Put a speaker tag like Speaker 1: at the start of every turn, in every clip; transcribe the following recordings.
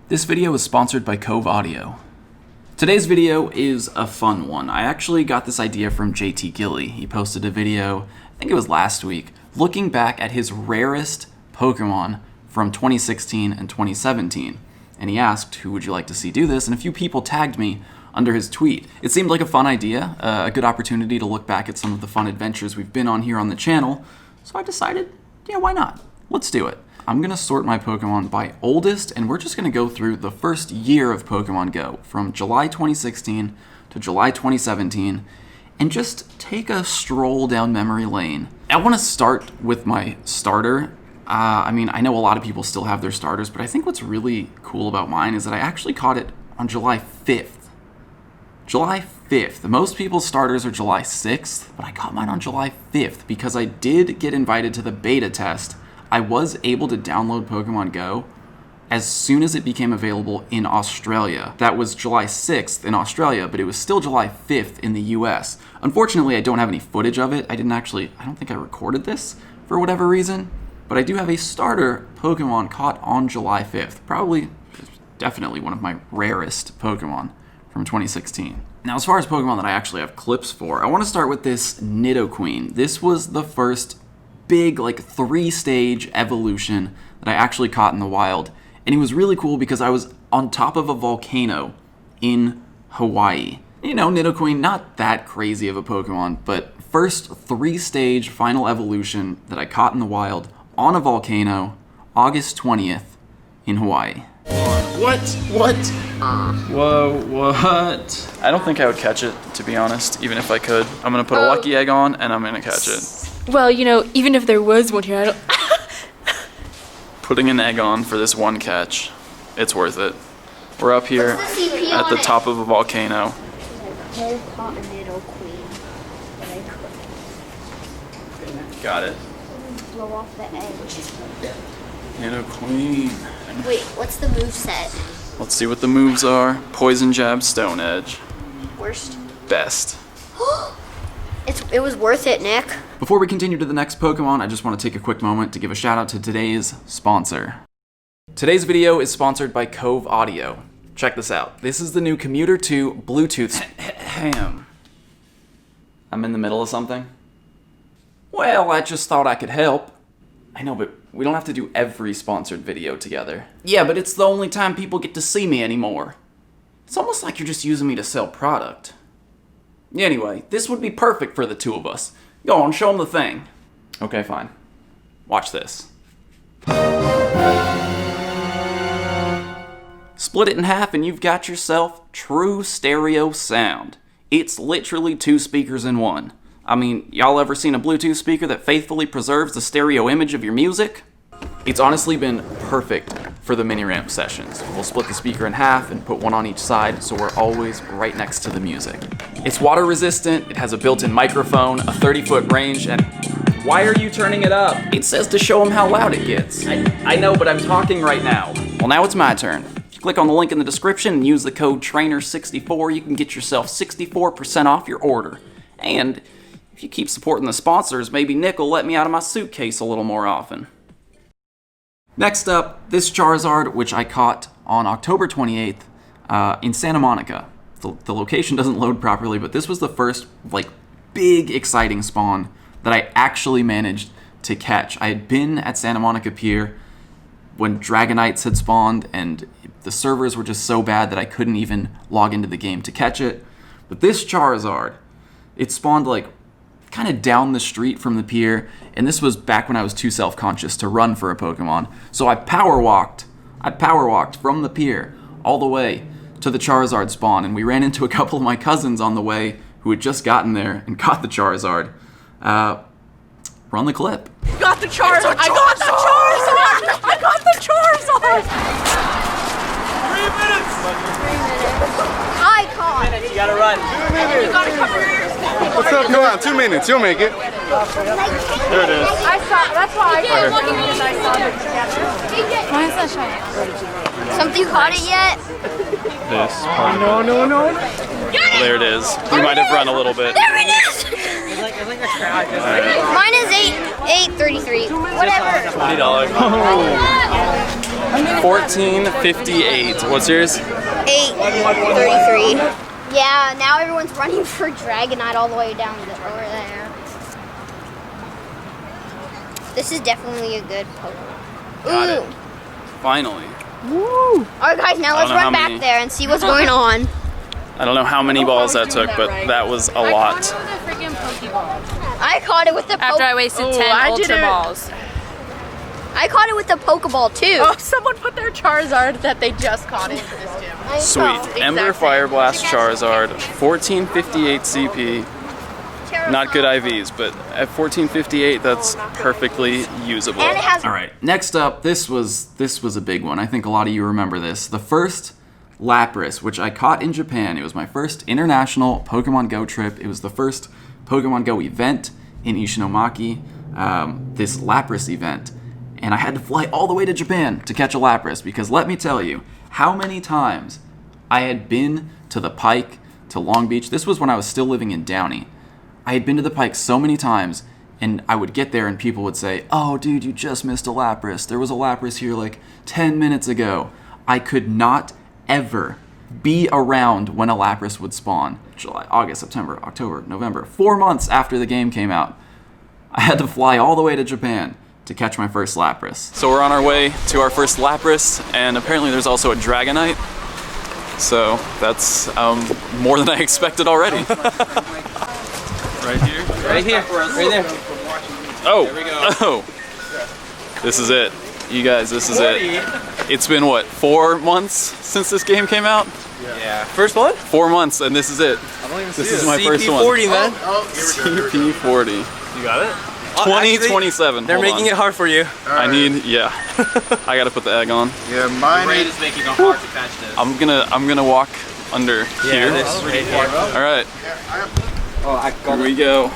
Speaker 1: This video is sponsored by Cove Audio. Today's video is a fun one. I actually got this idea from JT Gilly. He posted a video, I think it was last week, looking back at his rarest Pokemon from 2016 and 2017. And he asked, who would you like to see do this? And a few people tagged me under his tweet. It seemed like a fun idea, a good opportunity to look back at some of the fun adventures we've been on here on the channel. So I decided, yeah, why not? Let's do it. I'm gonna sort my Pokemon by oldest, and we're just gonna go through the first year of Pokemon GO, from July 2016 to July 2017, and just take a stroll down memory lane. I wanna start with my starter. I know a lot of people still have their starters, but I think what's really cool about mine is that I actually caught it on July 5th. July 5th. Most people's starters are July 6th, but I got mine on July 5th because I did get invited to the beta test. I was able to download Pokemon GO as soon as it became available in Australia. That was July 6th in Australia, but it was still July 5th in the US. Unfortunately, I don't have any footage of it. I don't think I recorded this for whatever reason, but I do have a starter Pokemon caught on July 5th. Definitely one of my rarest Pokemon from 2016. Now, as far as Pokemon that I actually have clips for, I want to start with this Nidoqueen. This was the first big, 3-stage evolution that I actually caught in the wild. And it was really cool because I was on top of a volcano in Hawaii. You know, Nidoqueen, not that crazy of a Pokemon, but first 3-stage final evolution that I caught in the wild on a volcano, August 20th in Hawaii. What? Whoa, what? I don't think I would catch it, to be honest, even if I could. I'm gonna put a lucky egg on and I'm gonna catch it.
Speaker 2: Well, you know, even if there was one here, I don't...
Speaker 1: Putting an egg on for this one catch, it's worth it. We're up here at the top of a volcano. Got it.
Speaker 3: Blow off the edge.
Speaker 1: Nidoqueen.
Speaker 3: Wait, what's the moveset?
Speaker 1: Let's see what the moves are. Poison Jab, Stone Edge.
Speaker 3: Worst?
Speaker 1: Best.
Speaker 3: It was worth it, Nick.
Speaker 1: Before we continue to the next Pokemon, I just want to take a quick moment to give a shout out to today's sponsor. Today's video is sponsored by Cove Audio. Check this out. This is the new Commuter 2 Bluetooth ham. I'm in the middle of something? Well, I just thought I could help. I know, but we don't have to do every sponsored video together. Yeah, but it's the only time people get to see me anymore. It's almost like you're just using me to sell product. Anyway, this would be perfect for the two of us. Go on, show them the thing. Okay, fine. Watch this. Split it in half and you've got yourself true stereo sound. It's literally 2 speakers in one. I mean, y'all ever seen a Bluetooth speaker that faithfully preserves the stereo image of your music? It's honestly been perfect for the mini ramp sessions. We'll split the speaker in half and put one on each side so we're always right next to the music. It's water resistant, it has a built-in microphone, a 30-foot range, and why are you turning it up? It says to show them how loud it gets. I know, but I'm talking right now. Well, now it's my turn. If you click on the link in the description and use the code TRAINER64, you can get yourself 64% off your order. And if you keep supporting the sponsors, maybe Nick will let me out of my suitcase a little more often. Next up, this Charizard, which I caught on October 28th in Santa Monica. The location doesn't load properly, but this was the first, big, exciting spawn that I actually managed to catch. I had been at Santa Monica Pier when Dragonites had spawned, and the servers were just so bad that I couldn't even log into the game to catch it. But this Charizard, it spawned, kind of down the street from the pier, and this was back when I was too self-conscious to run for a Pokemon. So I power walked from the pier all the way to the Charizard spawn, and we ran into a couple of my cousins on the way who had just gotten there and caught the Charizard. Run the clip.
Speaker 2: Got the Charizard! I got the Charizard! I got the Charizard!
Speaker 4: 3 minutes!
Speaker 3: I caught.
Speaker 4: You gotta run. 2 minutes.
Speaker 2: You gotta cover yours.
Speaker 4: What's up? Come on, 2 minutes. You'll make it. There it is.
Speaker 2: I saw, that's why I started looking and I saw them together. Why is that shiny?
Speaker 3: Something caught it yet?
Speaker 1: This.
Speaker 4: No.
Speaker 1: Well, there it is. We might have run a little bit.
Speaker 3: There it is! Mine is 8.33. Whatever.
Speaker 1: $20. 1458. What's yours?
Speaker 3: 8:33. Yeah, now everyone's running for Dragonite all the way down over there. This is definitely a good Pokemon.
Speaker 1: Got it. Finally.
Speaker 3: Woo! Alright guys, now let's run back there and see what's going on.
Speaker 1: I don't know how many balls that took, but that was a lot.
Speaker 3: I caught it with the
Speaker 2: After I wasted 10 Ultra Balls.
Speaker 3: I caught it with the Pokeball too.
Speaker 2: Oh, someone put their Charizard that they just caught into this gym.
Speaker 1: Sweet. Ember, Fire Blast, Charizard, 1458 CP. Not good IVs, but at 1458, that's perfectly usable.
Speaker 3: And it has.
Speaker 1: All right, next up, this was a big one. I think a lot of you remember this. The first Lapras, which I caught in Japan. It was my first international Pokemon Go trip. It was the first Pokemon Go event in Ishinomaki, this Lapras event. And I had to fly all the way to Japan to catch a Lapras, because let me tell you how many times I had been to the Pike, to Long Beach. This was when I was still living in Downey. I had been to the Pike so many times, and I would get there and people would say, "Oh dude, you just missed a Lapras. There was a Lapras here like 10 minutes ago." I could not ever be around when a Lapras would spawn. July, August, September, October, November. 4 months after the game came out, I had to fly all the way to Japan to catch my first Lapras. So we're on our way to our first Lapras, and apparently there's also a Dragonite. So that's more than I expected already. Right here?
Speaker 5: Right here, right there.
Speaker 1: Oh, there we go. Oh. This is it. You guys, this is it. It's been what, 4 months since this game came out?
Speaker 5: Yeah. First one?
Speaker 1: 4 months, and this is it.
Speaker 5: I don't even see
Speaker 1: this is my first one.
Speaker 5: CP40, man.
Speaker 1: CP40.
Speaker 5: You got it?
Speaker 1: 2027.
Speaker 5: They're making it hard for you.
Speaker 1: I need, yeah. I gotta put the egg on.
Speaker 4: Yeah, mine
Speaker 5: Red is making it hard to catch this.
Speaker 1: I'm gonna walk under here.
Speaker 5: This is really hard.
Speaker 1: All right.
Speaker 5: Oh,
Speaker 1: Here we go.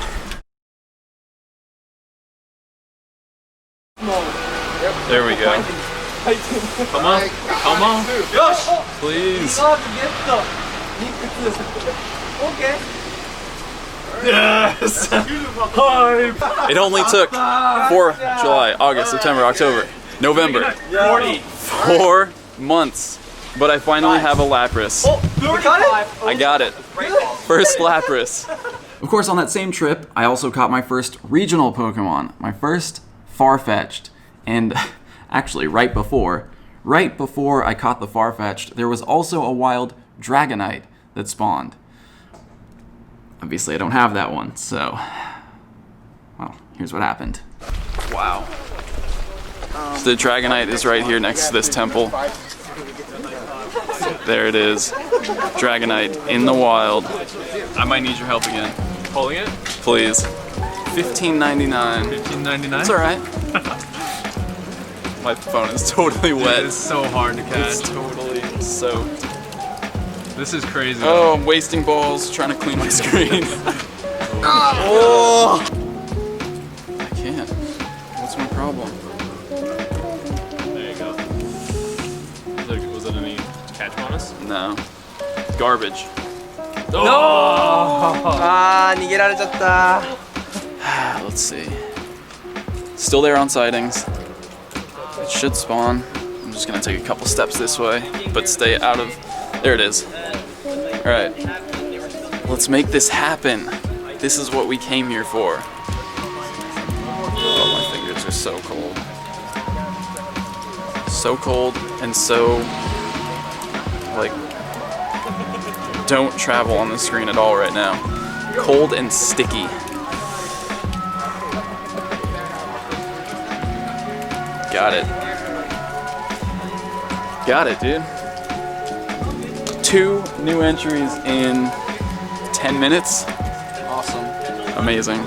Speaker 1: There we go.
Speaker 5: Come on. Come on.
Speaker 1: Please.
Speaker 5: Okay.
Speaker 1: Yes! It only took 4 July, August, September, October, November. 4 months. But I finally have a Lapras. I got it. First Lapras. Of course, on that same trip, I also caught my first regional Pokemon. My first Farfetch'd. And actually, right before I caught the Farfetch'd, there was also a wild Dragonite that spawned. Obviously, I don't have that one, so, well, here's what happened. Wow. So the Dragonite is right here next to this temple. There it is. Dragonite in the wild. I might need your help again.
Speaker 5: Pulling it?
Speaker 1: Please. $15.99.
Speaker 5: $15.99?
Speaker 1: That's alright. My phone is totally wet.
Speaker 5: It's so hard to catch.
Speaker 1: It's totally soaked.
Speaker 5: This is crazy.
Speaker 1: Oh, I'm wasting balls trying to clean my screen. Oh! I can't. What's my problem?
Speaker 5: There you go. Was it any catch bonus?
Speaker 1: No. Garbage.
Speaker 5: No!
Speaker 6: Ah, 逃げられちゃった.
Speaker 1: Let's see. Still there on sightings. It should spawn. I'm just gonna take a couple steps this way, but stay out of. There it is. All right. Let's make this happen. This is what we came here for. Oh, my fingers are so cold. So cold and so, like, don't travel on the screen at all right now. Cold and sticky. Got it. Got it, dude. 2 new entries in 10 minutes.
Speaker 6: Awesome.
Speaker 1: Amazing.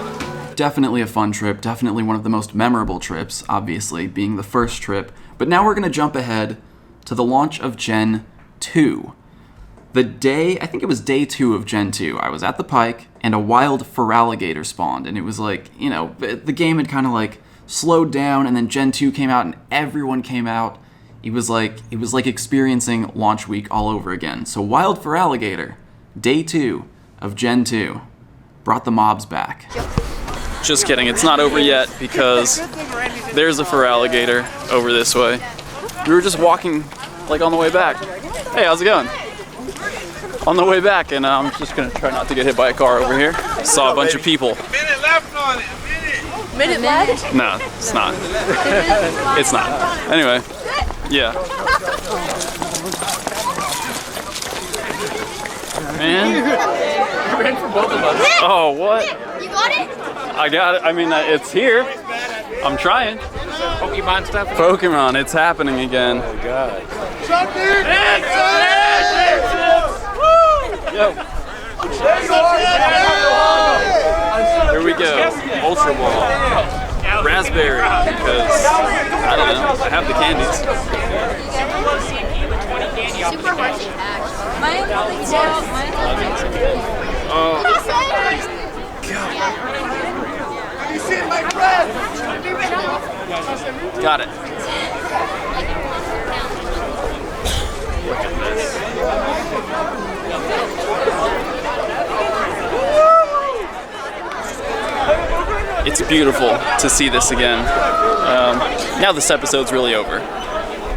Speaker 1: Definitely a fun trip, definitely one of the most memorable trips, obviously, being the first trip. But now we're gonna jump ahead to the launch of Gen 2. The day, I think it was day 2 of Gen 2, I was at the Pike and a wild Feraligatr spawned, and it was like, you know, the game had kind of like slowed down, and then Gen 2 came out and everyone came out. It was like experiencing launch week all over again. So wild Feraligatr, day 2 of Gen 2, brought the mobs back. Just kidding, it's not over yet because there's a Feraligatr over this way. We were just walking, like, on the way back. Hey, how's it going? On the way back, and I'm just gonna try not to get hit by a car over here. Saw a bunch of people.
Speaker 4: Minute left on it.
Speaker 2: Minute left?
Speaker 1: No, it's not. It's not. Anyway, yeah. Man. Oh, what?
Speaker 3: You got it?
Speaker 1: I got it. I mean, it's here. I'm trying.
Speaker 5: Pokemon stuff.
Speaker 1: Pokemon, it's happening again.
Speaker 5: Oh god.
Speaker 1: Yo. Here we go. Ultra Ball. Raspberry, because, I don't know, I have the candies.
Speaker 3: Super Hershey pack.
Speaker 2: Mine
Speaker 1: Oh, got it. Look at this. It's beautiful to see this again. Now this episode's really over.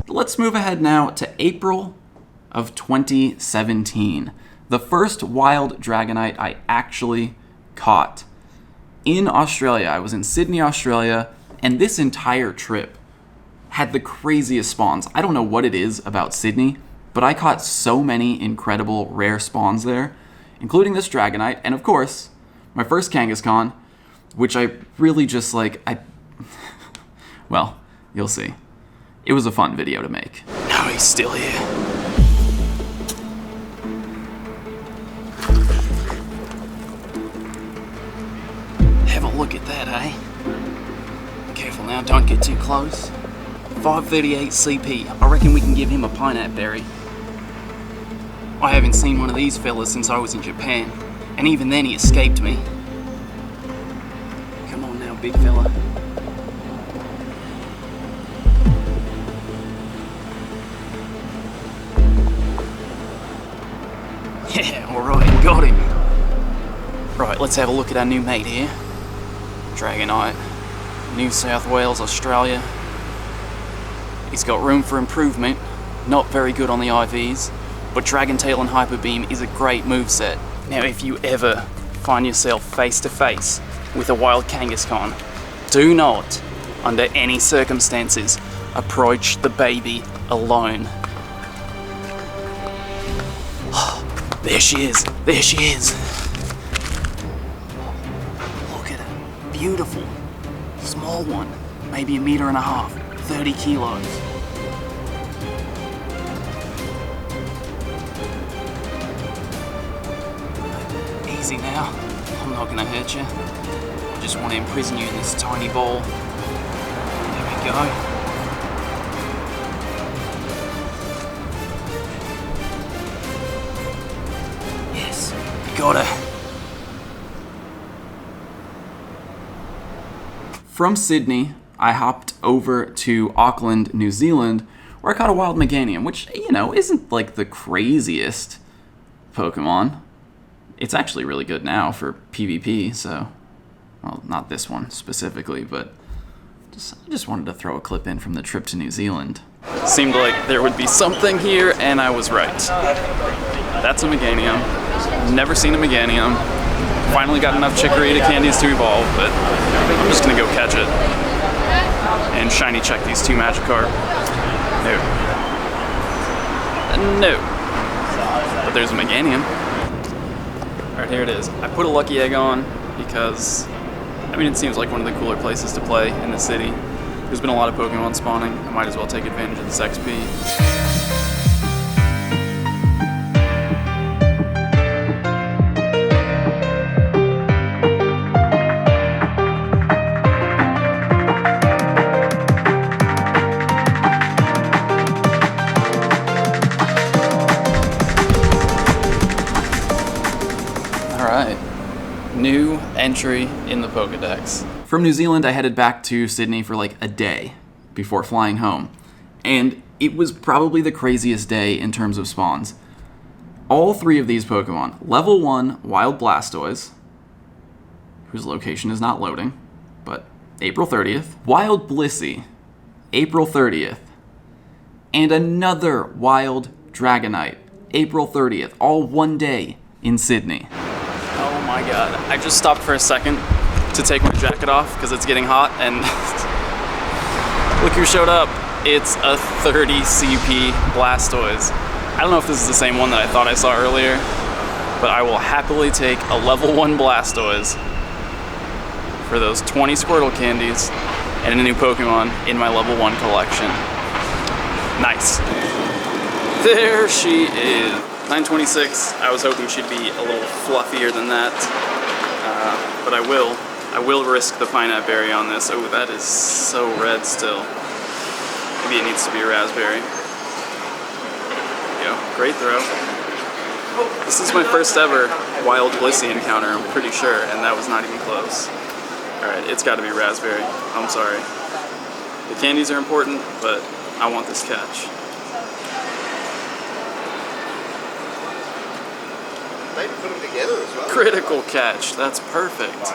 Speaker 1: Let's move ahead now to April of 2017. The first wild Dragonite I actually caught in Australia. I was in Sydney, Australia, and this entire trip had the craziest spawns. I don't know what it is about Sydney, but I caught so many incredible rare spawns there, including this Dragonite, and of course, my first Kangaskhan, which I really just well, you'll see. It was a fun video to make. Now he's still here. Have a look at that, eh? Careful now, don't get too close. 538 CP. I reckon we can give him a pineapple berry. I haven't seen one of these fellas since I was in Japan, and even then he escaped me. Come on now, big fella. Yeah, alright, got him. Right, let's have a look at our new mate here. Dragonite, New South Wales, Australia. He's got room for improvement, not very good on the IVs, but Dragon Tail and Hyper Beam is a great moveset. Now if you ever find yourself face to face with a wild Kangaskhan, do not, under any circumstances, approach the baby alone. There she is, there she is. Look at her, beautiful. Small one, maybe 1.5 meters, 30 kilos. Easy now, I'm not gonna hurt you. I just want to imprison you in this tiny ball. There we go. Yes, got her. From Sydney, I hopped over to Auckland, New Zealand, where I caught a wild Meganium, which, you know, isn't like the craziest Pokemon. It's actually really good now for PvP, so, well, not this one specifically, but I just wanted to throw a clip in from the trip to New Zealand. Seemed like there would be something here, and I was right. That's a Meganium. Never seen a Meganium. Finally got enough Chikorita candies to evolve, but I'm just gonna go catch it. And shiny check these two Magikarp. No. No. But there's a Meganium. Alright, here it is. I put a Lucky Egg on because, I mean, it seems like one of the cooler places to play in the city. There's been a lot of Pokemon spawning. I might as well take advantage of this XP. New entry in the Pokedex. From New Zealand, I headed back to Sydney for like a day before flying home. And it was probably the craziest day in terms of spawns. All three of these Pokemon. Level 1, Wild Blastoise, whose location is not loading, but April 30th. Wild Blissey, April 30th. and another wild Dragonite, April 30th, all one day in Sydney. Oh my god, I just stopped for a second to take my jacket off because it's getting hot, and look who showed up. It's a 30 CP Blastoise. I don't know if this is the same one that I thought I saw earlier, but I will happily take a level 1 Blastoise for those 20 Squirtle candies and a new Pokemon in my level 1 collection. Nice. There she is. 926. I was hoping she'd be a little fluffier than that, but I will risk the Pineapple Berry on this. Oh, that is so red still. Maybe it needs to be a raspberry. There you go. Great throw. This is my first ever Wild Blissey encounter, I'm pretty sure, and that was not even close. Alright, it's got to be raspberry. I'm sorry. The candies are important, but I want this catch.
Speaker 4: Maybe put them together as well.
Speaker 1: Critical catch. That's perfect.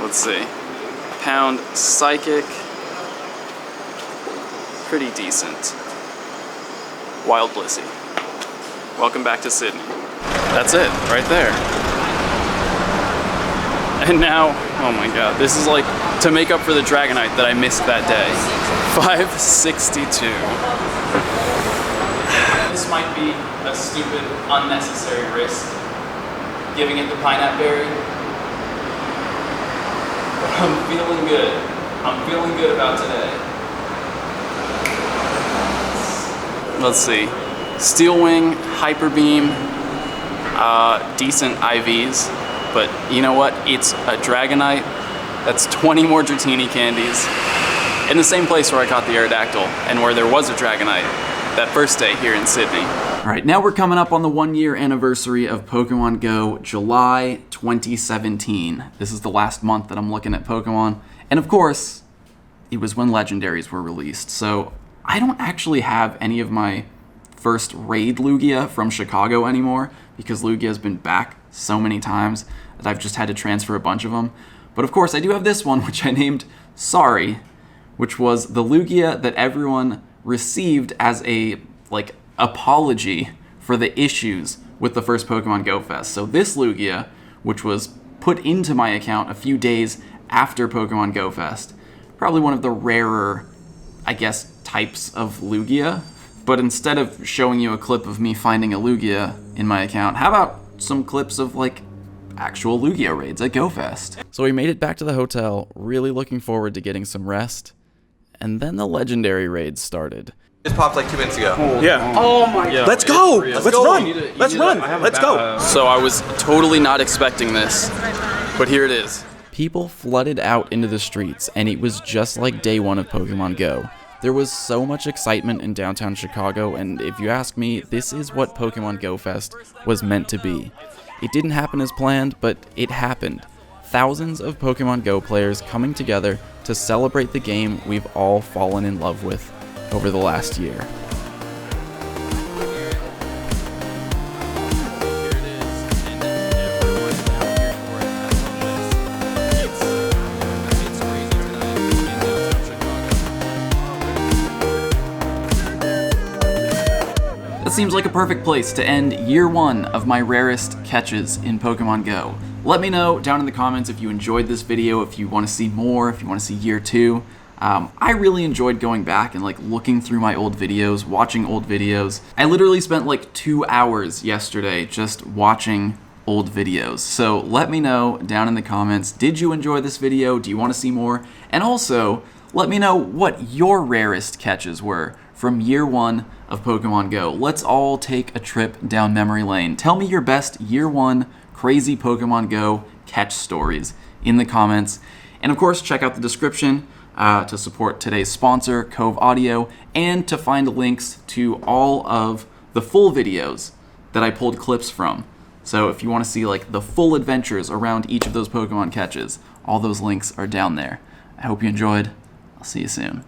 Speaker 1: Let's see. Pound Psychic. Pretty decent. Wild Blissey. Welcome back to Sydney. That's it, right there. And now, oh my god, this is like to make up for the Dragonite that I missed that day. 562. This might be a stupid, unnecessary risk, giving it the Pineapple Berry. But I'm feeling good. I'm feeling good about today. Let's see. Steel Wing, Hyper Beam, decent IVs, but you know what? It's a Dragonite. That's 20 more Dratini candies in the same place where I caught the Aerodactyl and where there was a Dragonite that first day here in Sydney. All right, now we're coming up on the 1-year anniversary of Pokemon GO, July 2017. This is the last month that I'm looking at Pokemon, and of course, it was when Legendaries were released, so I don't actually have any of my first raid Lugia from Chicago anymore because Lugia has been back so many times that I've just had to transfer a bunch of them. But of course, I do have this one, which I named Sorry, which was the Lugia that everyone received as a, like, apology for the issues with the first Pokemon Go Fest. So this Lugia, which was put into my account a few days after Pokemon Go Fest, probably one of the rarer, I guess, types of Lugia. But instead of showing you a clip of me finding a Lugia in my account, how about some clips of, like, actual Lugia raids at GoFest? So we made it back to the hotel, really looking forward to getting some rest, and then the legendary raids started.
Speaker 6: Just popped like 2 minutes ago.
Speaker 7: Yeah.
Speaker 6: Oh my god.
Speaker 7: Let's go! Let's run! Let's run! Let's go!
Speaker 1: So I was totally not expecting this, but here it is. People flooded out into the streets, and it was just like day 1 of Pokemon Go. There was so much excitement in downtown Chicago, and if you ask me, this is what Pokemon Go Fest was meant to be. It didn't happen as planned, but it happened. Thousands of Pokemon Go players coming together to celebrate the game we've all fallen in love with over the last year. Seems like a perfect place to end year 1 of my rarest catches in Pokemon Go. Let me know down in the comments if you enjoyed this video, if you want to see more, if you want to see year 2. I really enjoyed going back and like looking through my old videos, watching old videos. I literally spent like 2 hours yesterday just watching old videos. So let me know down in the comments, did you enjoy this video? Do you want to see more? And also, let me know what your rarest catches were from year 1 of Pokemon Go. Let's all take a trip down memory lane. Tell me your best year 1 crazy Pokemon Go catch stories in the comments. And of course, check out the description to support today's sponsor, Cove Audio, and to find links to all of the full videos that I pulled clips from. So if you want to see like the full adventures around each of those Pokemon catches, all those links are down there. I hope you enjoyed. I'll see you soon.